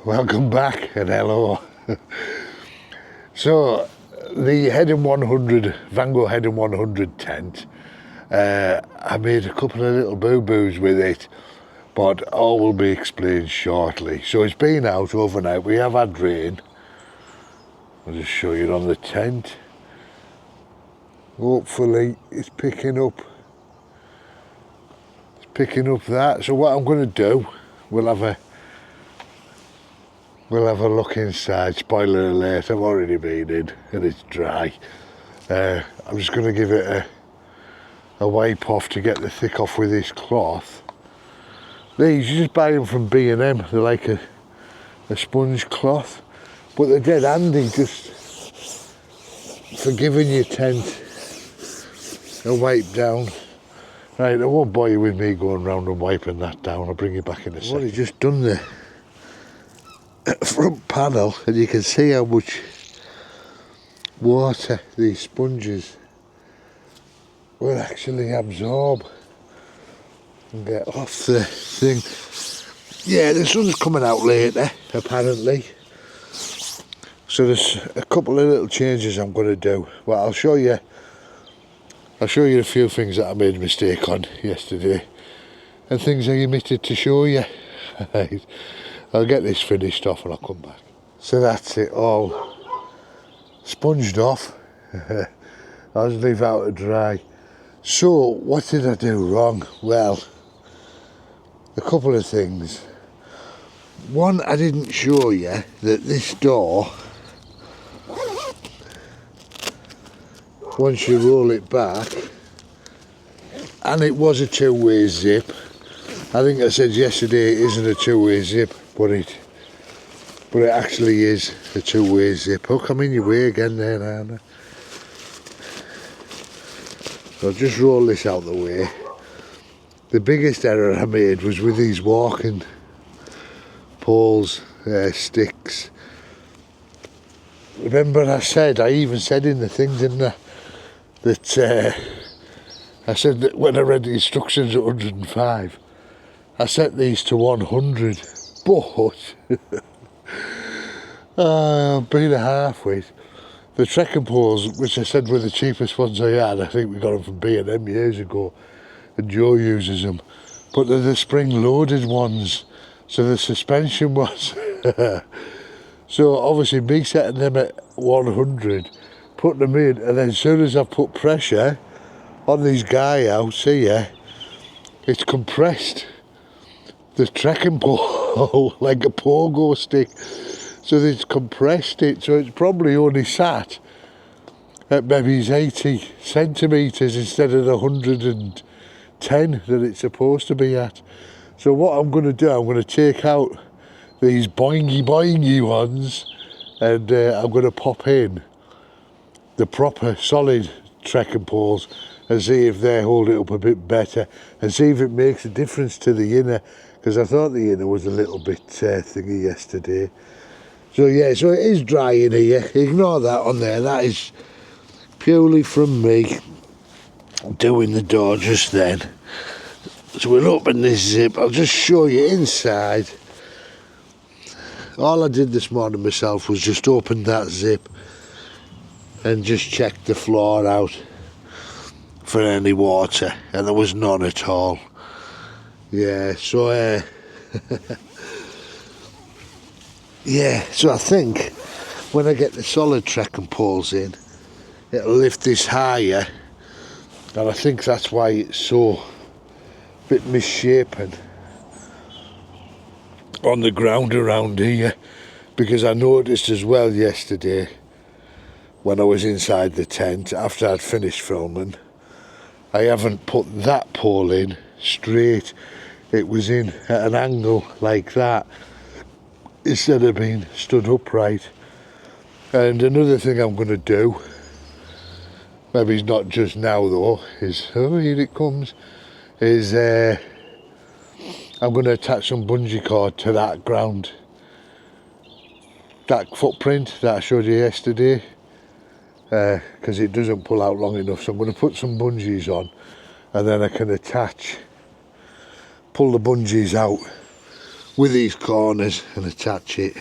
welcome back and hello. So the Heddon 100, Vango Heddon 100 tent, I made a couple of little boo-boos with it, but all will be explained shortly. So it's been out overnight, we have had rain. I'll just show you on the tent. Hopefully it's picking up that. So what I'm going to do, we'll have a look inside. Spoiler alert, I've already been in and it's dry. I'm just going to give it a wipe off to get the thick off with this cloth. These, you just buy them from B&M, they're like a sponge cloth, but they're dead handy just for giving your tent a wipe down. Right, I won't bore you with me going round and wiping that down, I'll bring you back in a second. I've already just done the front panel and you can see how much water these sponges will actually absorb and get off the thing. Yeah, the sun's coming out later apparently, so there's a couple of little changes I'm going to do. Well, I'll show you a few things that I made a mistake on yesterday and things I omitted to show you. Right. I'll get this finished off and I'll come back. So that's it all sponged off. I'll just leave it out to dry. So what did I do wrong? Well, a couple of things. One, I didn't show you that this door, once you roll it back, and it was a two-way zip. I think I said yesterday it isn't a two-way zip, but it actually is a two-way zip. Oh, come in your way again there, Anna. So I'll just roll this out the way. The biggest error I made was with these walking poles, sticks. Remember I even said in the thing, didn't I, that I said that when I read the instructions at 105, I set these to 100, but I've been a halfway. The trekking poles, which I said were the cheapest ones I had, I think we got them from B&M years ago, and Joe uses them, but they're the spring-loaded ones, so the suspension was. So obviously me setting them at 100, putting them in, and then as soon as I put pressure on these guy out here, it's compressed the trekking pole like a pogo stick. So it's compressed it, so it's probably only sat at maybe 80 centimetres instead of the 110 that it's supposed to be at. So what I'm going to do, I'm going to take out these boingy ones and I'm going to pop in the proper solid trekking poles and see if they hold it up a bit better and see if it makes a difference to the inner, because I thought the inner was a little bit thingy yesterday. So yeah, so it is dry in here, ignore that on there, that is purely from me doing the door just then. So we'll open this zip, I'll just show you inside. All I did this morning myself was just open that zip and just check the floor out for any water, and there was none at all. Yeah, so yeah, so I think when I get the solid trekking poles in, it'll lift this higher, and I think that's why it's so bit misshapen on the ground around here, because I noticed as well yesterday when I was inside the tent after I'd finished filming, I haven't put that pole in straight, it was in at an angle like that instead of being stood upright. And another thing I'm going to do, maybe it's not just now though, is, oh here it comes, is I'm going to attach some bungee cord to that ground, that footprint that I showed you yesterday, because it doesn't pull out long enough. So I'm going to put some bungees on and then I can pull the bungees out with these corners and attach it,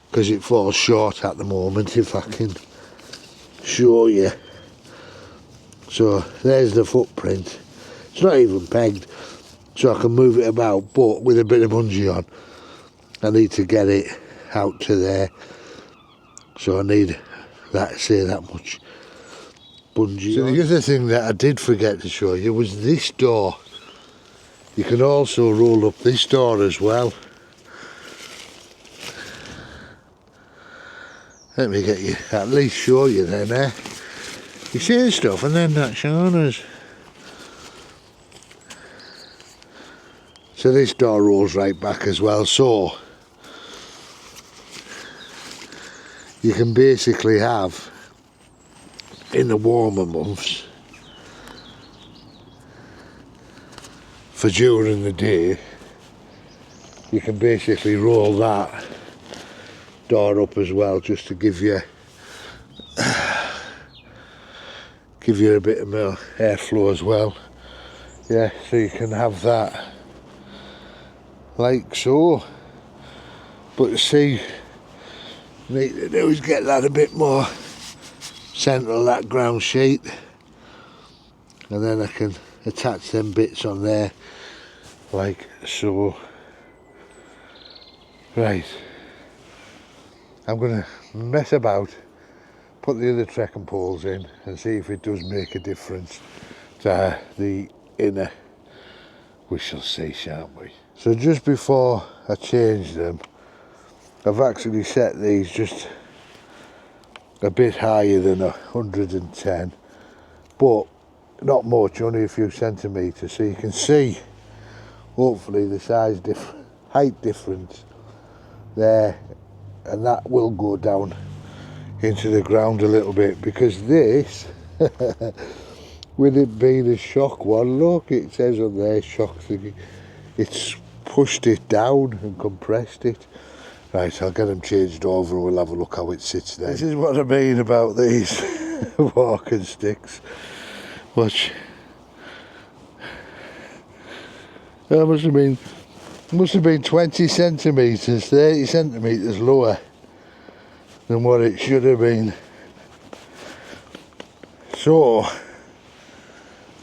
because it falls short at the moment, if I can show you. So there's the footprint. It's not even pegged, so I can move it about, but with a bit of bungee on I need to get it out to there, so I need that, say, that much bungee on. The other thing that I did forget to show you was this door. You can also roll up this door as well. Let me get you, at least show you then, eh? You say stuff and then not showing us. So this door rolls right back as well, so you can basically have, in the warmer months, for during the day, you can basically roll that door up as well, just to give you a bit of more airflow as well. Yeah, so you can have that like so. But see, what I need to do is get that a bit more centre of that ground sheet, and then I can attach them bits on there like so. Right, I'm going to mess about, put the other trekking poles in and see if it does make a difference to the inner. We shall see, shan't we? So just before I change them, I've actually set these just a bit higher than 110, but not much, only a few centimetres, so you can see hopefully the size height difference there, and that will go down into the ground a little bit, because this with it being a shock one, look, it says on there shock thingy, it's pushed it down and compressed it. Right, I'll get them changed over and we'll have a look how it sits there. This is what I mean about these walking sticks. Watch. That must have been 20 centimetres, 30 centimetres lower than what it should have been. So,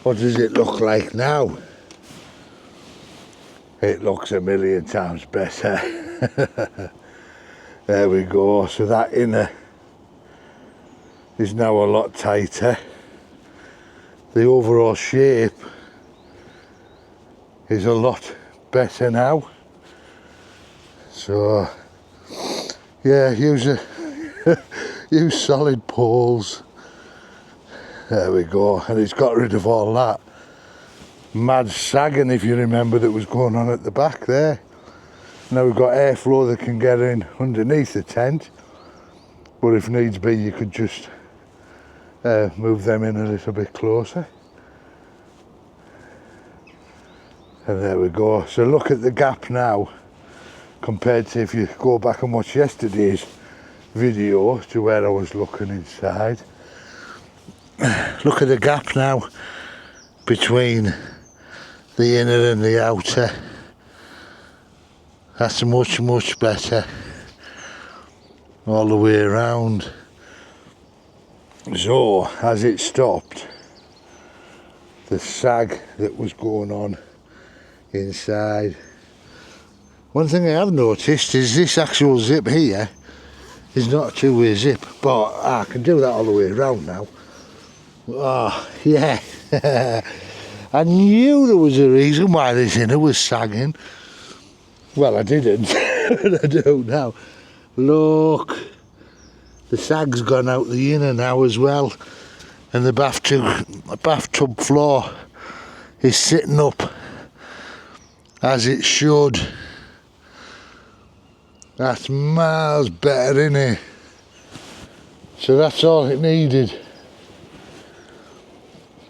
what does it look like now? It looks a million times better. There we go, so that inner is now a lot tighter. The overall shape is a lot better now. So yeah, use solid poles. There we go, and it's got rid of all that mad sagging, if you remember, that was going on at the back there. Now we've got airflow that can get in underneath the tent, but if needs be you could just move them in a little bit closer. And there we go. So look at the gap now compared to if you go back and watch yesterday's video to where I was looking inside. Look at the gap now between the inner and the outer. That's much better all the way around. So as it stopped, the sag that was going on inside. One thing I have noticed is this actual zip here is not a two-way zip, but I can do that all the way around now. Oh yeah. I knew there was a reason why this inner was sagging. Well, I didn't, but I do now. Look, the sag's gone out the inner now as well, and the bathtub floor is sitting up as it should. That's miles better, innit? So that's all it needed.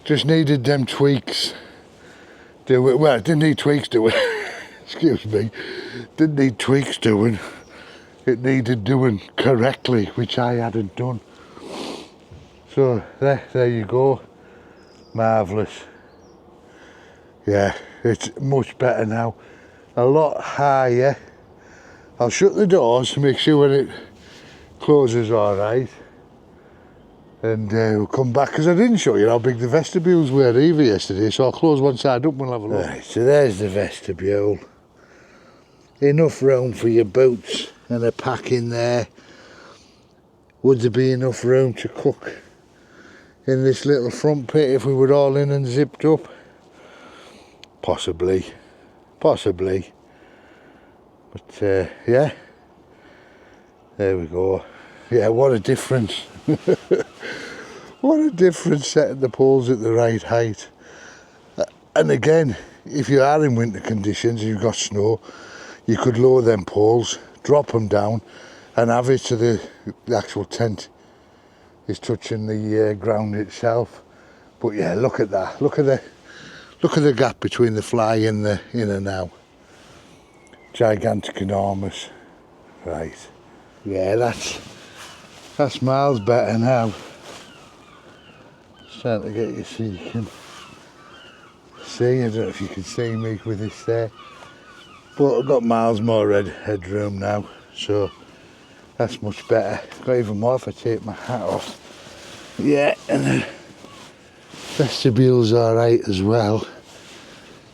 Just needed them tweaks. Well, it didn't need tweaks doing. Excuse me. Didn't need tweaks doing. It needed doing correctly, which I hadn't done. So there you go. Marvellous. Yeah, it's much better now. a lot higher. I'll shut the doors to make sure when it closes alright, and we'll come back, because I didn't show you how big the vestibules were either yesterday, so I'll close one side up and we'll have a look. Right, so there's the vestibule. Enough room for your boots and a pack in there. Would there be enough room to cook in this little front pit if we were all in and zipped up? Possibly. Possibly. But yeah, there we go. Yeah, what a difference. What a difference setting the poles at the right height. And again, if you are in winter conditions and you've got snow, you could lower them poles, drop them down, and have it so the actual tent is touching the ground itself. But yeah, look at that. Look at the gap between the fly and the inner now. Gigantic, enormous. Right. Yeah, that's miles better now. Starting to get you so you can see. I don't know if you can see me with this there. But I've got miles more headroom now, so that's much better. Got even more if I take my hat off. Yeah, and the vestibule's alright as well.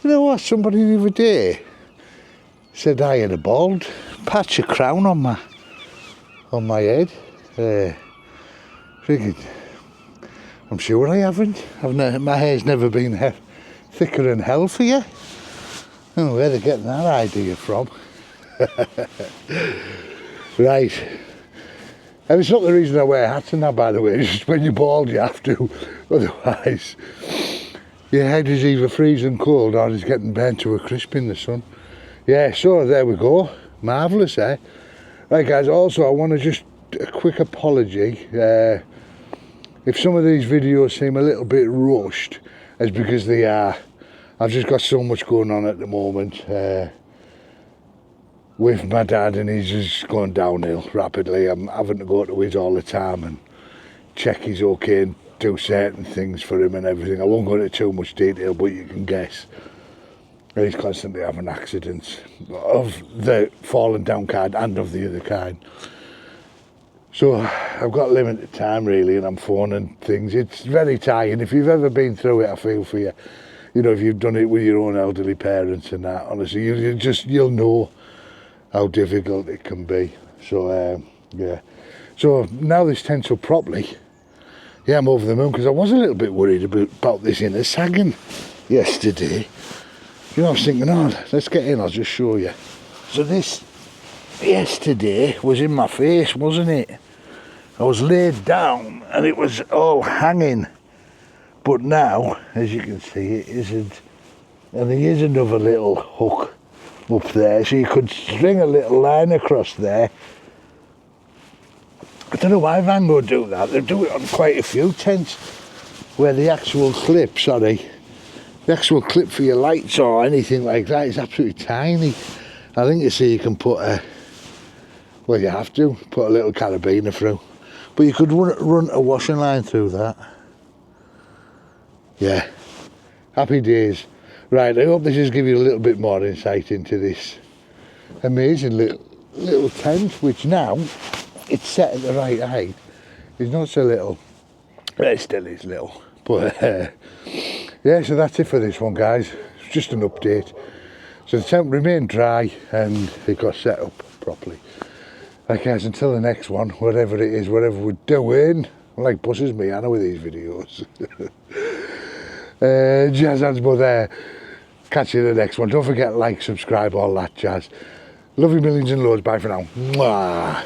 You know what, somebody the other day said I had a bald patch of crown on my head. Thinking, I'm sure I haven't. My hair's never been thicker than hell for you. I don't know where they're getting that idea from. Right. And it's not the reason I wear hats and that, by the way. It's just when you're bald you have to. Otherwise, your head is either freezing cold or it's getting burnt to a crisp in the sun. Yeah, so there we go. Marvellous, eh? Right, guys, also I want to just a quick apology. If some of these videos seem a little bit rushed, it's because they are. I've just got so much going on at the moment with my dad, and he's just going downhill rapidly. I'm having to go to his all the time and check he's okay and do certain things for him and everything. I won't go into too much detail, but you can guess. He's constantly having accidents of the falling down kind and of the other kind. So I've got limited time really, and I'm phoning things. It's very tiring. If you've ever been through it, I feel for you. You know, if you've done it with your own elderly parents and that, honestly, you'll know how difficult it can be. So yeah. So now this tent's up properly. Yeah, I'm over the moon, because I was a little bit worried about this inner sagging yesterday. You know, I was thinking, oh, let's get in, I'll just show you. So this yesterday was in my face, wasn't it? I was laid down and it was all hanging. But now, as you can see, it isn't. And there is another little hook up there, so you could string a little line across there. I don't know why Vango do that. They do it on quite a few tents where the actual clip, the actual clip for your lights or anything like that is absolutely tiny. I think you see you can put well, you have to put a little carabiner through, but you could run a washing line through that. Yeah, happy days. Right, I hope this has given you a little bit more insight into this amazing little tent, which now it's set at the right height. It's not so little, but it still is little. But yeah, so that's it for this one, guys. It's just an update. So the tent remained dry and it got set up properly. Right, guys, until the next one, whatever it is, whatever we're doing, I'm like buses me, I know, with these videos. Jazz hands, but there. Catch you in the next one. Don't forget, like, subscribe, all that jazz. Love you millions and loads. Bye for now. Mwah.